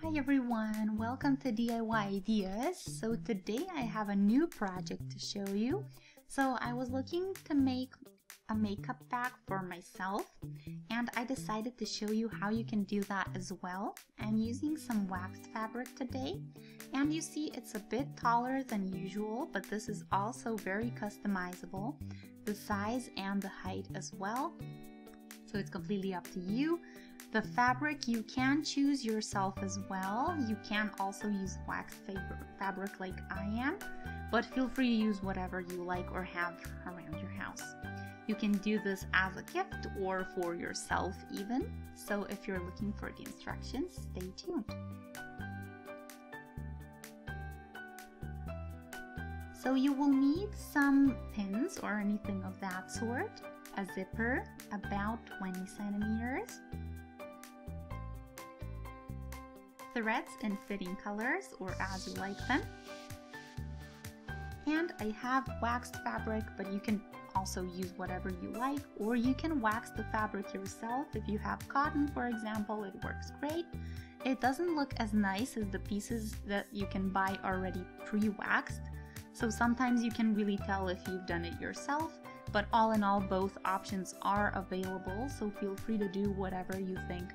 Hi everyone, welcome to DIY Ideas. So today I have a new project to show you. So I was looking to make a makeup bag for myself and I decided to show you how you can do that as well. I'm using some waxed fabric today and you see it's a bit taller than usual, but this is also very customizable, the size and the height as well. So it's completely up to you. The fabric you can choose yourself as well. You can also use waxed fabric like I am, but feel free to use whatever you like or have around your house. You can do this as a gift or for yourself even. So if you're looking for the instructions, stay tuned. So you will need some pins or anything of that sort, a zipper about 20 centimeters, threads in fitting colors or as you like them, and I have waxed fabric, but you can also use whatever you like, or you can wax the fabric yourself. If you have cotton, for example, it works great. It doesn't look as nice as the pieces that you can buy already pre-waxed, so sometimes you can really tell if you've done it yourself, but all in all, both options are available, so feel free to do whatever you think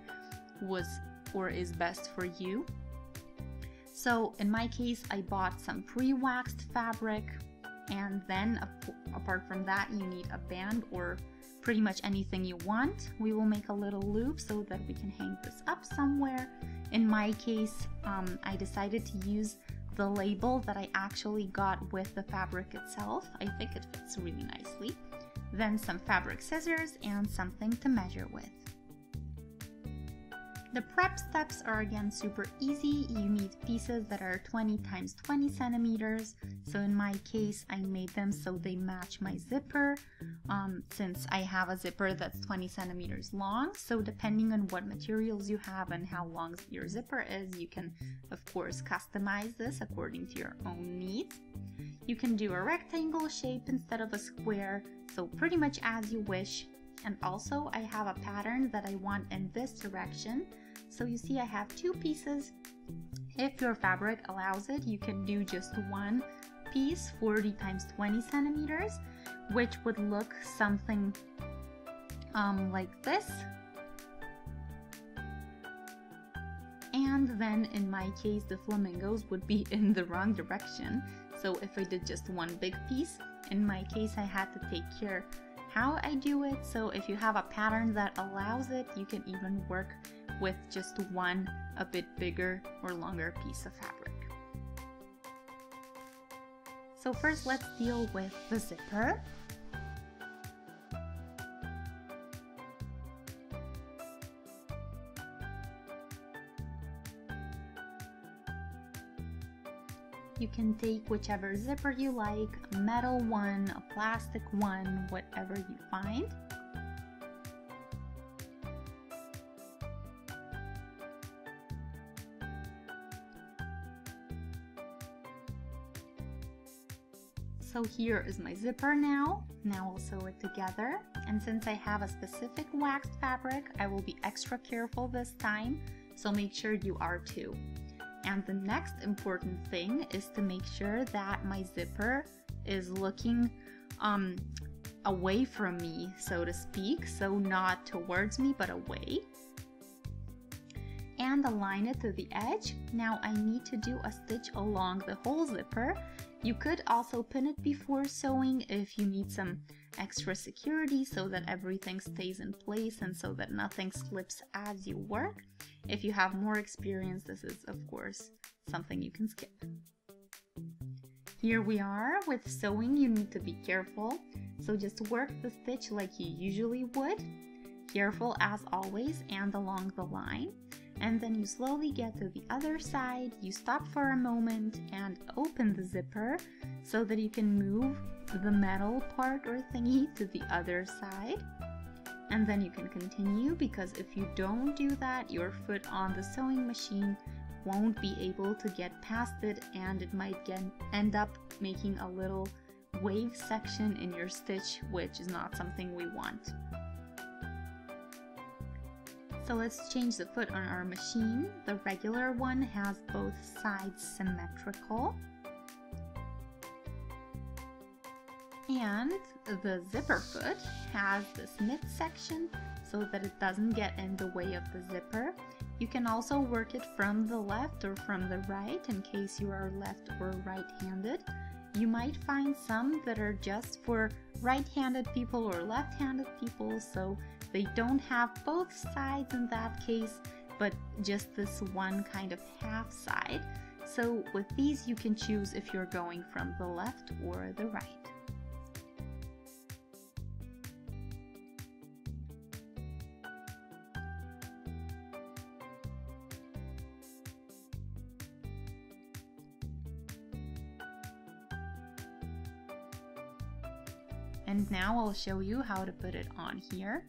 was or is best for you. So in my case, I bought some pre-waxed fabric, and then apart from that, you need a band or pretty much anything you want. We will make a little loop so that we can hang this up somewhere. In my case, I decided to use the label that I actually got with the fabric itself. I think it fits really nicely. Then some fabric scissors and something to measure with. The prep steps are again super easy. You need pieces that are 20 times 20 centimeters. So in my case, I made them so they match my zipper, since I have a zipper that's 20 centimeters long. So depending on what materials you have and how long your zipper is, you can of course customize this according to your own needs. You can do a rectangle shape instead of a square, so pretty much as you wish. And also I have a pattern that I want in this direction. So you see I have two pieces. If your fabric allows it, you can do just one piece, 40 times 20 centimeters, which would look something like this. And then in my case, the flamingos would be in the wrong direction. So if I did just one big piece, in my case, I had to take care how I do it. So if you have a pattern that allows it, you can even work with just one a bit bigger or longer piece of fabric. So first let's deal with the zipper. You can take whichever zipper you like, a metal one, a plastic one, whatever you find. So here is my zipper now. Now I'll sew it together. And since I have a specific waxed fabric, I will be extra careful this time, so make sure you are too. And the next important thing is to make sure that my zipper is looking away from me, so to speak, so not towards me but away. And align it to the edge. Now I need to do a stitch along the whole zipper. You could also pin it before sewing if you need some extra security so that everything stays in place and so that nothing slips as you work. If you have more experience, this is of course something you can skip. Here we are. With sewing, you need to be careful. So just work the stitch like you usually would. Careful as always and along the line. And then you slowly get to the other side, you stop for a moment and open the zipper so that you can move the metal part or thingy to the other side. And then you can continue, because if you don't do that, your foot on the sewing machine won't be able to get past it and it might end up making a little wave section in your stitch, which is not something we want. So let's change the foot on our machine. The regular one has both sides symmetrical. And the zipper foot has this midsection so that it doesn't get in the way of the zipper. You can also work it from the left or from the right in case you are left or right-handed. You might find some that are just for right-handed people or left-handed people, so they don't have both sides in that case, but just this one kind of half side. So with these you can choose if you're going from the left or the right. And now I'll show you how to put it on here.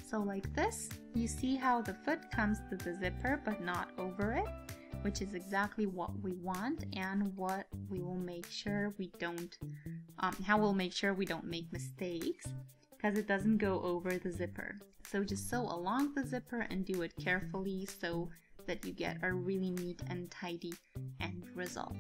So like this, you see how the foot comes to the zipper but not over it, which is exactly what we want and what we will make sure we don't, how we'll make sure we don't make mistakes, because it doesn't go over the zipper. So just sew along the zipper and do it carefully so that you get a really neat and tidy end result.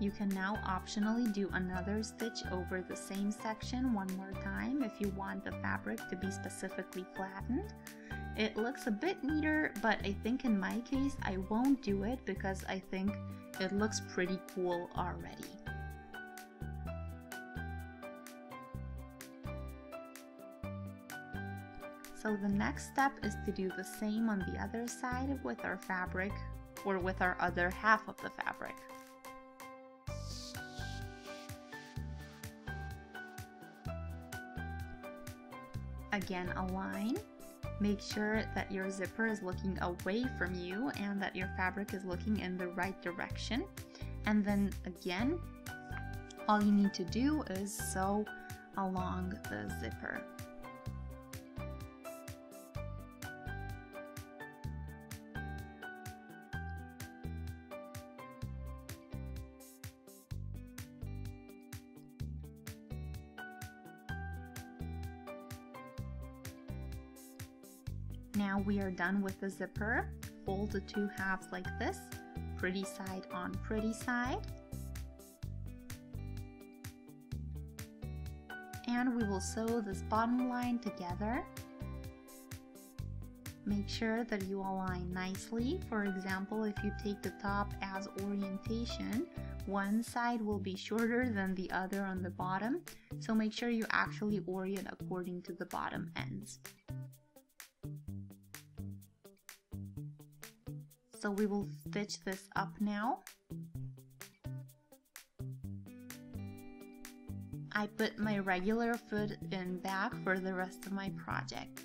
You can now optionally do another stitch over the same section one more time if you want the fabric to be specifically flattened. It looks a bit neater, but I think in my case I won't do it because I think it looks pretty cool already. So the next step is to do the same on the other side with our fabric, or with our other half of the fabric. Again, align. Make sure that your zipper is looking away from you and that your fabric is looking in the right direction. And then again, all you need to do is sew along the zipper. Now we are done with the zipper. Fold the two halves like this, pretty side on pretty side. And we will sew this bottom line together. Make sure that you align nicely. For example, if you take the top as orientation, one side will be shorter than the other on the bottom, so make sure you actually orient according to the bottom ends. So we will stitch this up now. I put my regular foot in back for the rest of my project.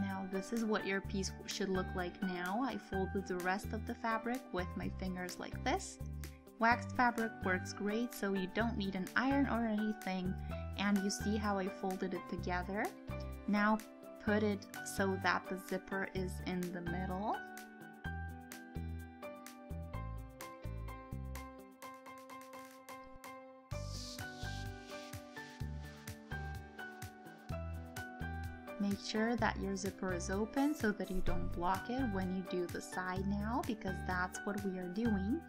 Now this is what your piece should look like now. I folded the rest of the fabric with my fingers like this. Waxed fabric works great, so you don't need an iron or anything, and you see how I folded it together. Now put it so that the zipper is in the middle. Make sure that your zipper is open so that you don't block it when you do the side now, because that's what we are doing.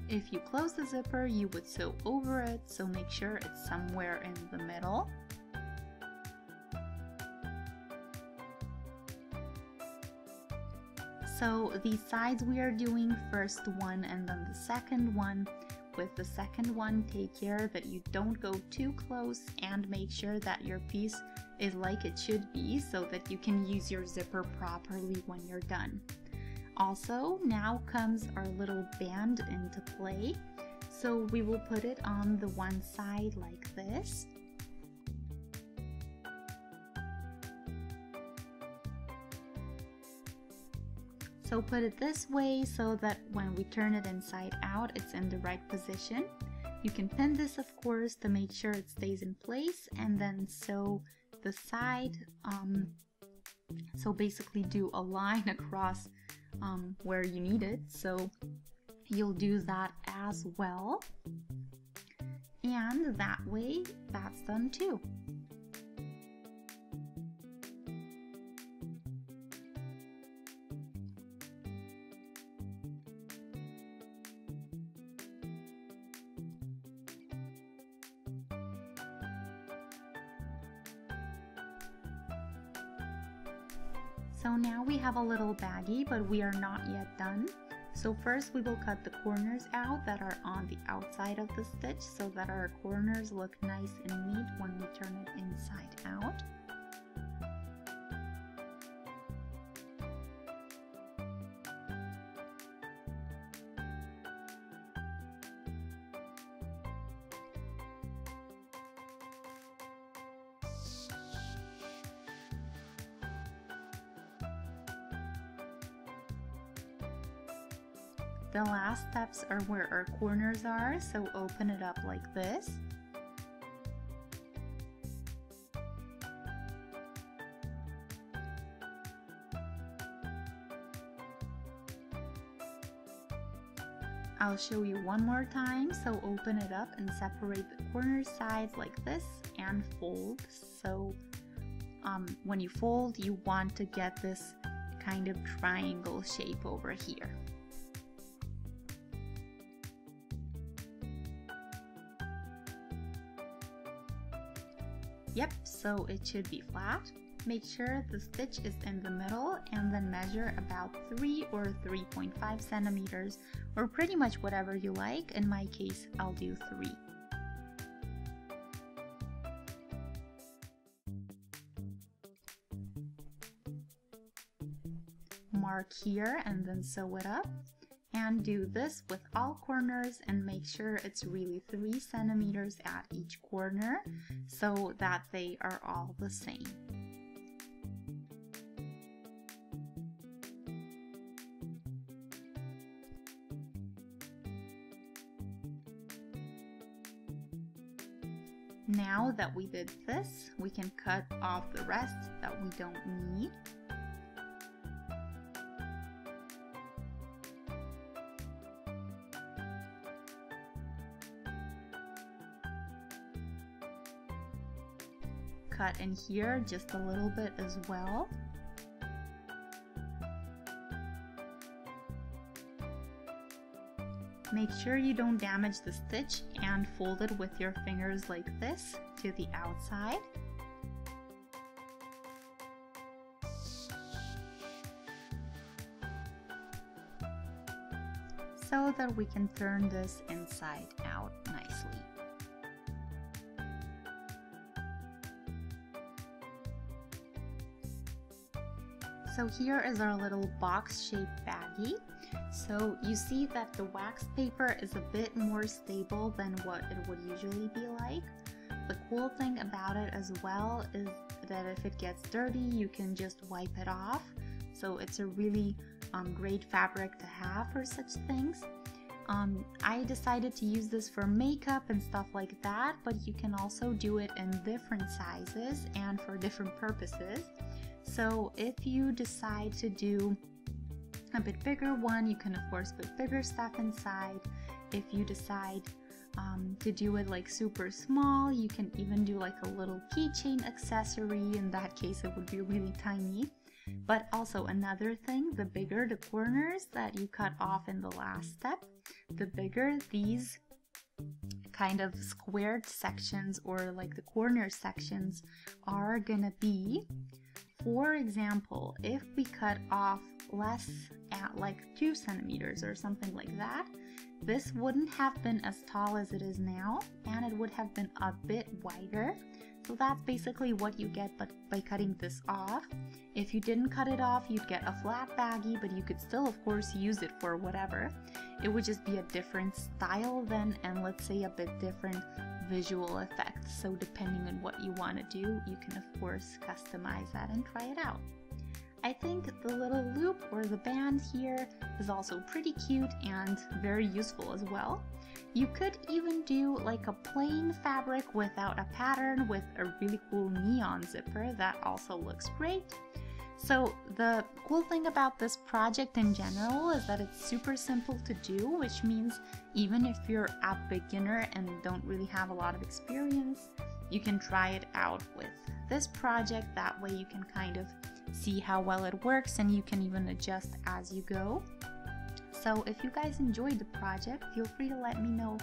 If you close the zipper, you would sew over it, so make sure it's somewhere in the middle. So these sides we are doing first one and then the second one. With the second one, take care that you don't go too close and make sure that your piece is like it should be so that you can use your zipper properly when you're done. Also, now comes our little band into play. So we will put it on the one side like this. So put it this way so that when we turn it inside out, it's in the right position. You can pin this, of course, to make sure it stays in place, and then sew the side. So basically do a line across where you need it. So you'll do that as well. And that way, that's done too. So now we have a little baggie, but we are not yet done. So first we will cut the corners out that are on the outside of the stitch so that our corners look nice and neat when we turn it inside out. The last steps are where our corners are, so open it up like this. I'll show you one more time, so open it up and separate the corner sides like this and fold. So when you fold, you want to get this kind of triangle shape over here. Yep, so it should be flat. Make sure the stitch is in the middle and then measure about 3 or 3.5 centimeters, or pretty much whatever you like. In my case, I'll do 3. Mark here and then sew it up. And do this with all corners and make sure it's really 3 centimeters at each corner so that they are all the same. Now that we did this, we can cut off the rest that we don't need. Cut in here just a little bit as well. Make sure you don't damage the stitch and fold it with your fingers like this to the outside. So that we can turn this inside out nicely. So here is our little box-shaped baggie. So you see that the wax paper is a bit more stable than what it would usually be like. The cool thing about it as well is that if it gets dirty, you can just wipe it off. So it's a really great fabric to have for such things. I decided to use this for makeup and stuff like that, but you can also do it in different sizes and for different purposes. So if you decide to do a bit bigger one, you can of course put bigger stuff inside. If you decide to do it like super small, you can even do like a little keychain accessory. In that case, it would be really tiny. But also another thing, the bigger the corners that you cut off in the last step, the bigger these kind of squared sections or like the corner sections are gonna be. For example, if we cut off less at like 2 centimeters or something like that, this wouldn't have been as tall as it is now, and it would have been a bit wider. So that's basically what you get by cutting this off. If you didn't cut it off, you'd get a flat baggie, but you could still of course use it for whatever. It would just be a different style then, and let's say a bit different visual effect. So depending on what you want to do, you can of course customize that and try it out. I think the little loop or the band here is also pretty cute and very useful as well. You could even do like a plain fabric without a pattern with a really cool neon zipper. That also looks great. So the cool thing about this project in general is that it's super simple to do, which means even if you're a beginner and don't really have a lot of experience, you can try it out with this project. That way you can kind of see how well it works, and you can even adjust as you go. So if you guys enjoyed the project, feel free to let me know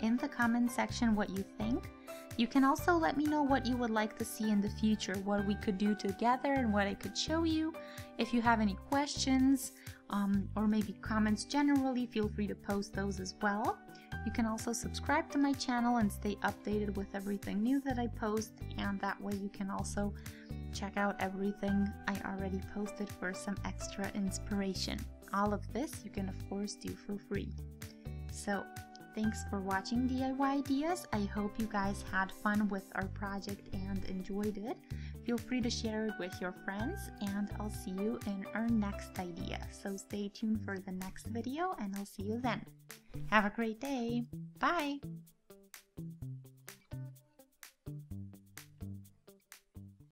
in the comment section what you think. You can also let me know what you would like to see in the future, what we could do together and what I could show you. If you have any questions or maybe comments generally, feel free to post those as well. You can also subscribe to my channel and stay updated with everything new that I post, and that way you can also check out everything I already posted for some extra inspiration. All of this you can of course do for free. So thanks for watching DIY Ideas. I hope you guys had fun with our project and enjoyed it. Feel free to share it with your friends, and I'll see you in our next idea. So stay tuned for the next video, and I'll see you then. Have a great day. Bye!